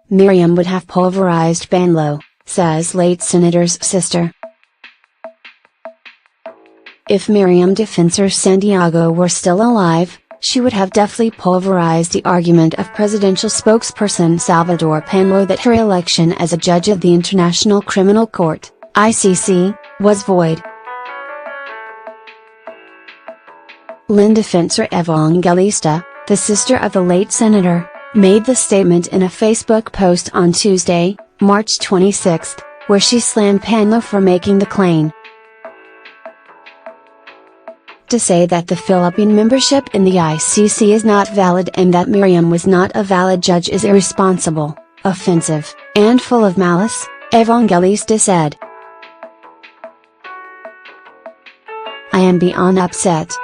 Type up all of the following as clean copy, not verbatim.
Miriam would have pulverized Panelo, says late senator's sister. If Miriam Defensor Santiago were still alive, she would have deftly pulverized the argument of Presidential Spokesperson Salvador Panelo that her election as a judge of the International Criminal Court, ICC, was void. Linn Defensor Evangelista, the sister of the late senator, made the statement in a Facebook post on Tuesday, March 26, where she slammed Panelo for making the claim. To say that the Philippine membership in the ICC is not valid and that Miriam was not a valid judge is irresponsible, offensive, and full of malice, Evangelista said. I am beyond upset.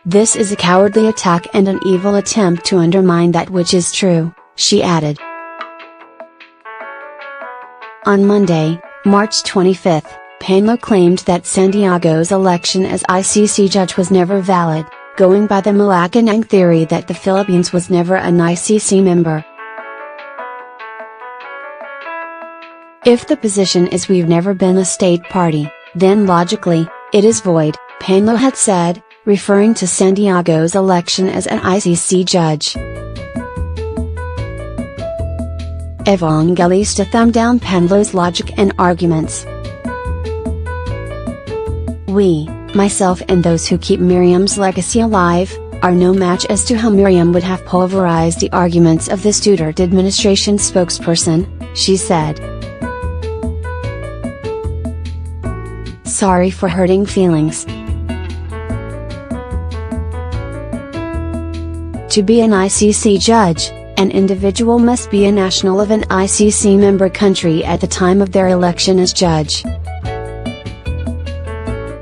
This is a cowardly attack and an evil attempt to undermine that which is true, she added. On Monday, March 25, Panelo claimed that Santiago's election as ICC judge was never valid, going by the Malacanang theory that the Philippines was never an ICC member. If the position is we've never been a state party, then logically, it is void, Panelo had said, referring to Santiago's election as an ICC judge. Evangelista thumbed down Panelo's logic and arguments. We, myself and those who keep Miriam's legacy alive, are no match as to how Miriam would have pulverized the arguments of the Duterte administration spokesperson, she said. Sorry for hurting feelings. To be an ICC judge, an individual must be a national of an ICC member country at the time of their election as judge.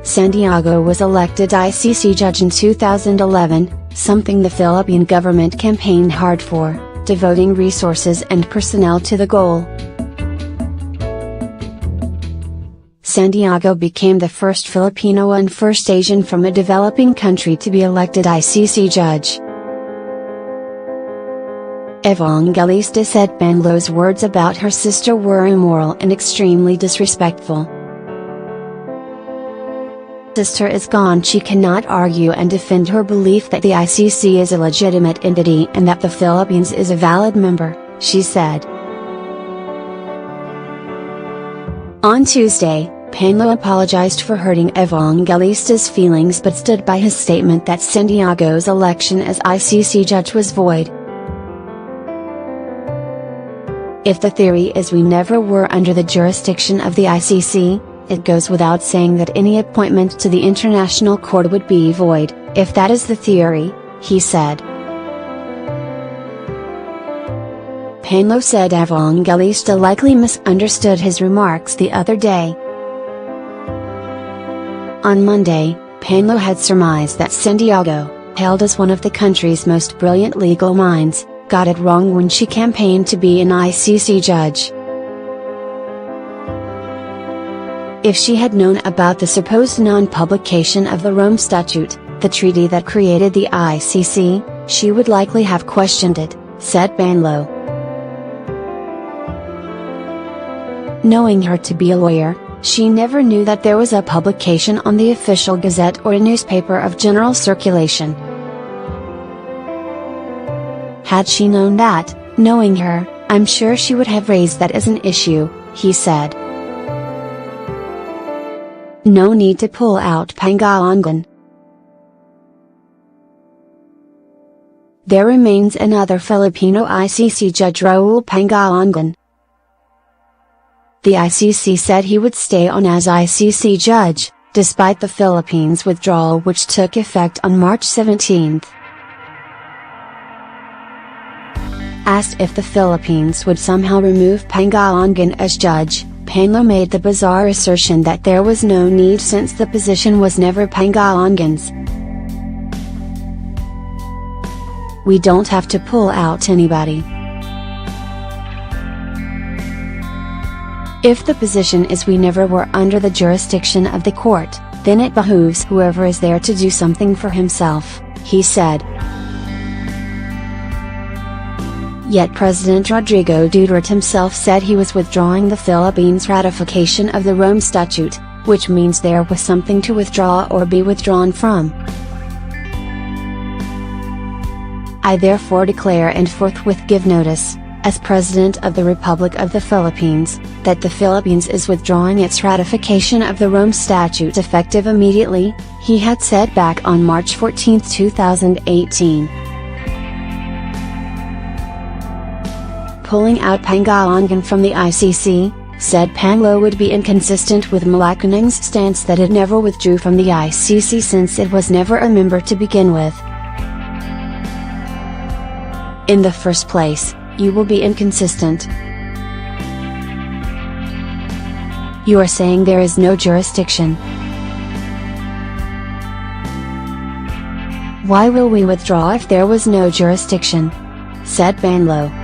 Santiago was elected ICC judge in 2011, something the Philippine government campaigned hard for, devoting resources and personnel to the goal. Santiago became the first Filipino and first Asian from a developing country to be elected ICC judge. Evangelista said Panelo's words about her sister were immoral and extremely disrespectful. Sister is gone. She cannot argue and defend her belief that the ICC is a legitimate entity and that the Philippines is a valid member, she said. On Tuesday, Panelo apologized for hurting Evangelista's feelings but stood by his statement that Santiago's election as ICC judge was void. If the theory is we never were under the jurisdiction of the ICC, it goes without saying that any appointment to the International Court would be void, if that is the theory, he said. Panelo said Evangelista likely misunderstood his remarks the other day. On Monday, Panelo had surmised that Santiago, hailed as one of the country's most brilliant legal minds, got it wrong when she campaigned to be an ICC judge. If she had known about the supposed non-publication of the Rome Statute, the treaty that created the ICC, she would likely have questioned it, said Panelo. Knowing her to be a lawyer, she never knew that there was a publication on the official gazette or a newspaper of general circulation. Had she known that, knowing her, I'm sure she would have raised that as an issue, he said. No need to pull out Pangalangan. There remains another Filipino ICC judge, Raul Pangalangan. The ICC said he would stay on as ICC judge, despite the Philippines' withdrawal which took effect on March 17. Asked if the Philippines would somehow remove Pangalangan as judge, Panelo made the bizarre assertion that there was no need since the position was never Pangalangan's. We don't have to pull out anybody. If the position is we never were under the jurisdiction of the court, then it behooves whoever is there to do something for himself, he said. Yet President Rodrigo Duterte himself said he was withdrawing the Philippines' ratification of the Rome Statute, which means there was something to withdraw or be withdrawn from. I therefore declare and forthwith give notice, as President of the Republic of the Philippines, that the Philippines is withdrawing its ratification of the Rome Statute effective immediately, he had said back on March 14, 2018. Pulling out Pangilinan from the ICC, said Panelo, would be inconsistent with Malacanang's stance that it never withdrew from the ICC since it was never a member to begin with. In the first place, you will be inconsistent. You are saying there is no jurisdiction. Why will we withdraw if there was no jurisdiction? Said Panelo.